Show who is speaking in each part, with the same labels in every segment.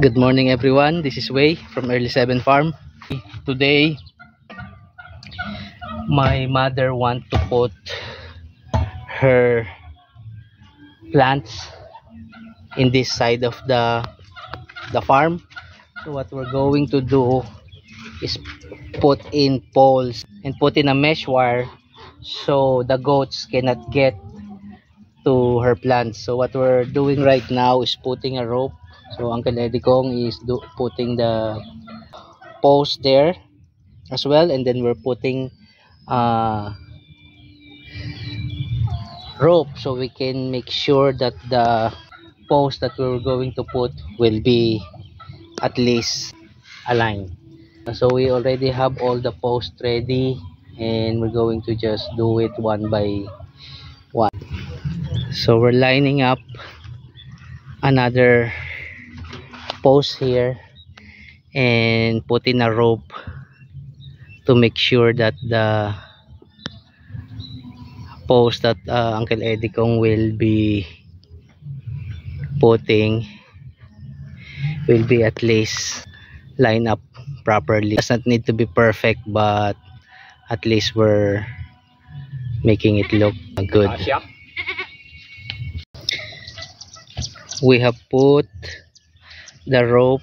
Speaker 1: Good morning everyone, this is Wei from Early 7 Farm. Today, my mother want to put her plants in this side of the farm. So what we're going to do is put in poles and put in a mesh wire so the goats cannot get to her plants. So what we're doing right now is putting a rope. So Uncle Eddie Kong is putting the post there as well, and then we're putting rope so we can make sure that the post that we're going to put will be at least aligned. So we already have all the posts ready and we're going to just do it one by one. So we're lining up another post here and putting a rope to make sure that the post that Uncle Eddie Kong will be putting will be at least line up properly. It does not need to be perfect, but at least we're making it look good. We have put the rope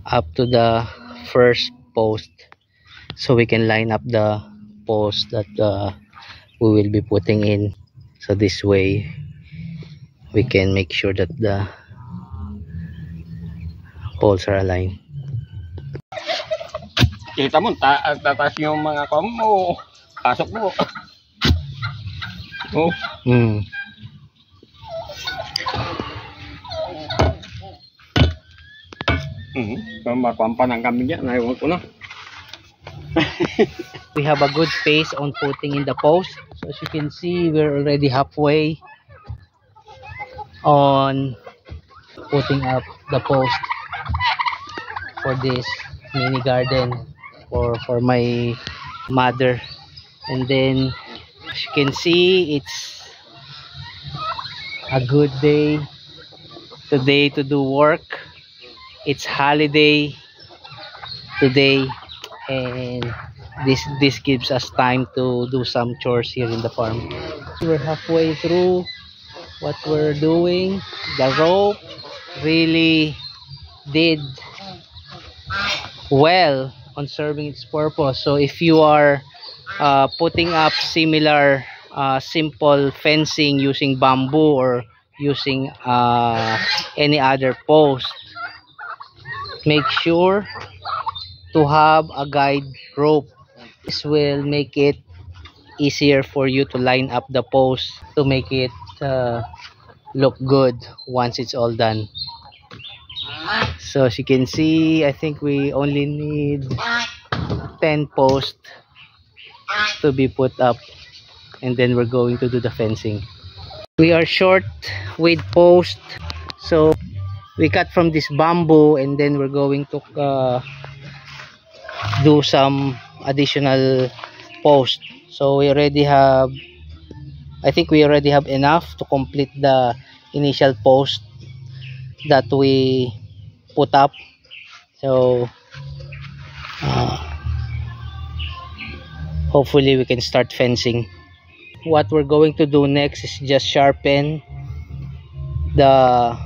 Speaker 1: up to the first post so we can line up the post that we will be putting in. So this way we can make sure that the poles are aligned.
Speaker 2: Kita mo, tatas yung mga kom mo. Pasok mo. Oh. Makwampan ang kami niya. Naiwan ko na.
Speaker 1: We have a good pace on putting in the post. So as you can see, we're already halfway on putting up the post for this mini garden for my mother. And then as you can see, it's a good day today to do work. It's holiday today, and this gives us time to do some chores here in the farm. We're halfway through what we're doing. The rope really did well on serving its purpose. So if you are putting up similar simple fencing using bamboo or using any other post, make sure to have a guide rope. This will make it easier for you to line up the post to make it look good once it's all done. So as you can see, I think we only need 10 posts to be put up, and then we're going to do the fencing. We are short with post, so we cut from this bamboo, and then we're going to do some additional post. So we already have, I think we already have enough to complete the initial post that we put up. So hopefully we can start fencing. What we're going to do next is just sharpen the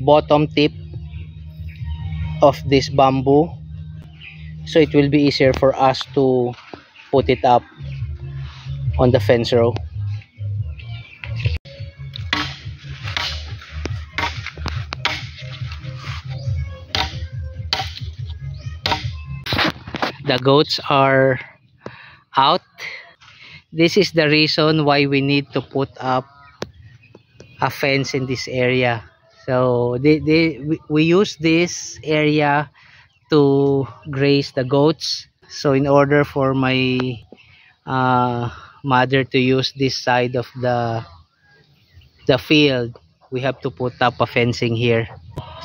Speaker 1: bottom tip of this bamboo, so it will be easier for us to put it up on the fence row. The goats are out. This is the reason why we need to put up a fence in this area. So we use this area to graze the goats. So in order for my mother to use this side of the field, we have to put up a fencing here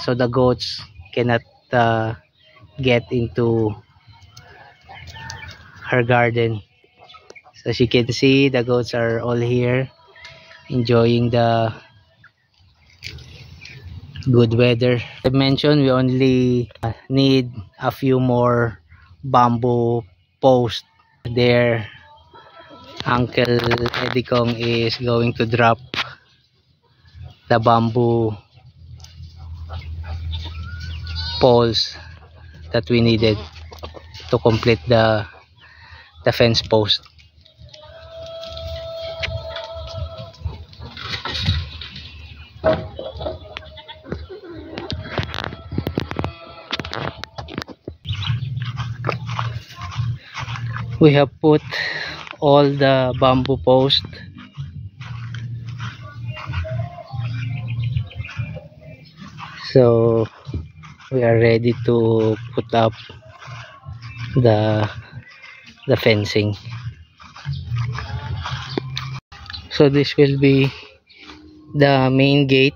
Speaker 1: so the goats cannot get into her garden. So as you can see, the goats are all here enjoying the good weather. I mentioned we only need a few more bamboo posts there. Uncle Eddie Kong is going to drop the bamboo poles that we needed to complete the fence post. We have put all the bamboo posts so we are ready to put up the fencing. So this will be the main gate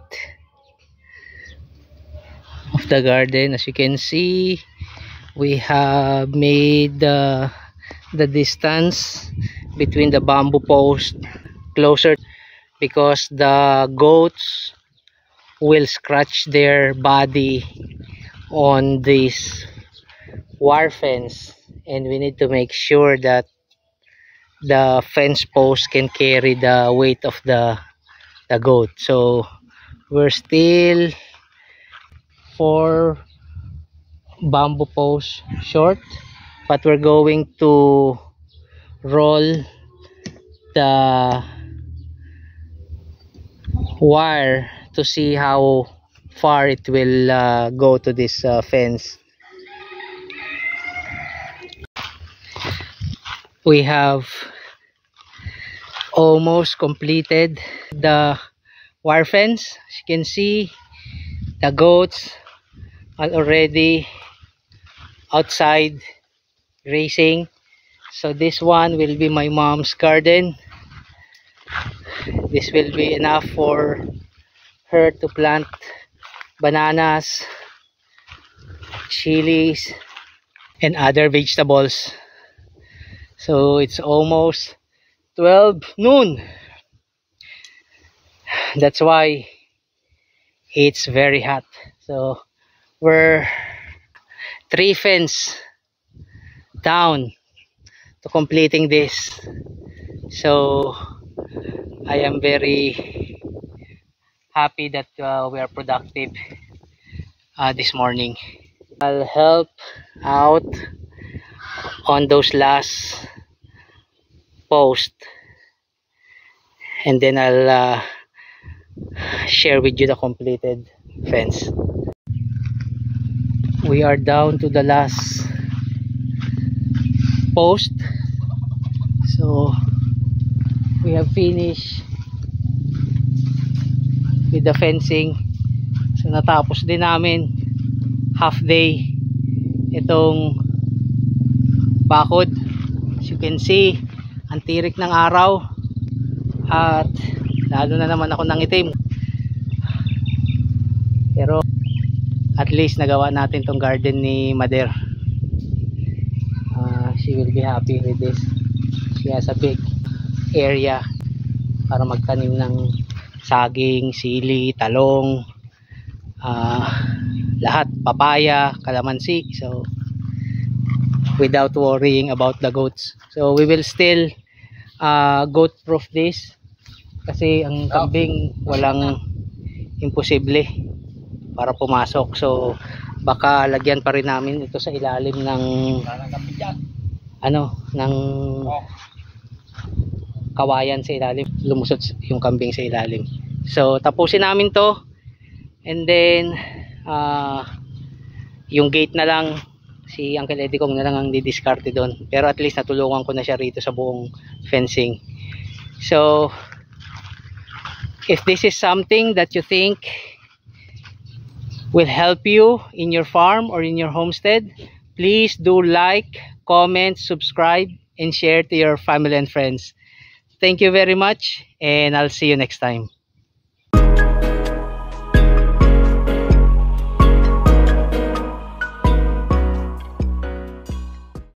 Speaker 1: of the garden. As you can see, we have made the distance between the bamboo post closer because the goats will scratch their body on this wire fence, and we need to make sure that the fence post can carry the weight of the goat. So we're still 4 bamboo posts short, but we're going to roll the wire to see how far it will go to this fence. We have almost completed the wire fence. As you can see, the goats are already outside grazing. So this one will be my mom's garden. This will be enough for her to plant bananas, chilies, and other vegetables. So it's almost 12 noon. That's why it's very hot. So we're 3 fence down to completing this. So I am very happy that we are productive this morning. I'll help out on those last posts, and then I'll share with you the completed fence. We are down to the last post, so we have finished with the fencing. So natapos din namin half day itong bakod. As you can see, ang tirik ng araw at lalo na naman ako ng itim, pero at least nagawa natin tong garden ni Mother. She will be happy with this. She has a big area para magtanim ng saging, sili, talong, lahat, papaya, kalamansi. So without worrying about the goats. So we will still goat proof this kasi ang kambing walang imposible para pumasok. So baka lagyan pa rin namin ito sa ilalim ng ng kawayan sa ilalim, lumusot yung kambing sa ilalim. So tapusin namin to, and then yung gate na lang, si Uncle Eddie Kong na lang ang didiskarte doon, pero at least natulungan ko na siya rito sa buong fencing. So if this is something that you think will help you in your farm or in your homestead, please do like, comment, subscribe, and share to your family and friends. Thank you very much, and I'll see you next time.